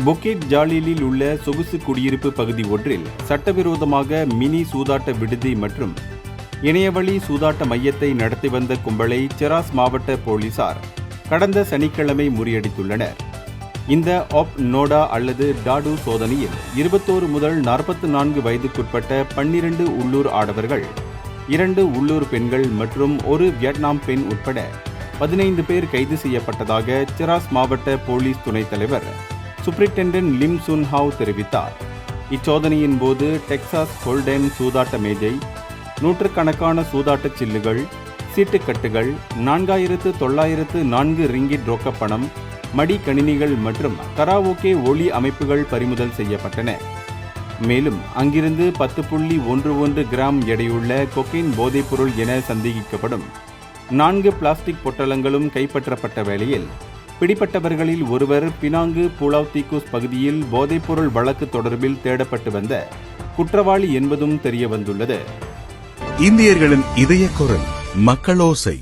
புக்கெட் ஜாலிலில் உள்ள சொகுசு குடியிருப்பு பகுதி ஒன்றில் சட்டவிரோதமாக மினி சூதாட்ட விடுதி மற்றும் இணையவழி சூதாட்ட மையத்தை நடத்தி வந்த கும்பலை செராஸ் மாவட்ட போலீசார் கடந்த சனிக்கிழமை முறியடித்துள்ளனர். இந்த ஆப் நோடா அல்லது டாடு சோதனையில் 21 முதல் 44 வயதுக்குட்பட்ட 12 உள்ளூர் ஆடவர்கள், 2 உள்ளூர் பெண்கள் மற்றும் ஒரு வியட்நாம் பெண் உட்பட 15 பேர் கைது செய்யப்பட்டதாக செராஸ் மாவட்ட போலீஸ் துணைத் தலைவர் சூப்பரிண்டென்டென்ட் லிம் சுன் ஹாவ் தெரிவித்தார். இச்சோதனையின் போது டெக்சாஸ் ஹோல்டெம் சூதாட்ட மேஜை, நூற்றுக்கணக்கான சூதாட்டச் சில்லுகள், சீட்டுக்கட்டுகள், 4904 ரிங்கிட் ரொக்கப்பணம், மடிக்கணினிகள் மற்றும் கராவோகே ஒலி அமைப்புகள் பறிமுதல் செய்யப்பட்டன. மேலும் அங்கிருந்து 10.11 கிராம் எடையுள்ள கொக்கைன் போதைப்பொருள் என சந்தேகிக்கப்படும் 4 பிளாஸ்டிக் பொட்டலங்களும் கைப்பற்றப்பட்ட வேளையில் பிடிப்பட்டவர்களில் ஒருவர் பினாங்கு பூலாவ்திகுஸ் பகுதியில் போதைப்பொருள் வழக்கு தொடர்பில் தேடப்பட்டு வந்த குற்றவாளி என்பதும் தெரியவந்துள்ளது. இந்தியர்களின் இதய குரல் மக்களோசை.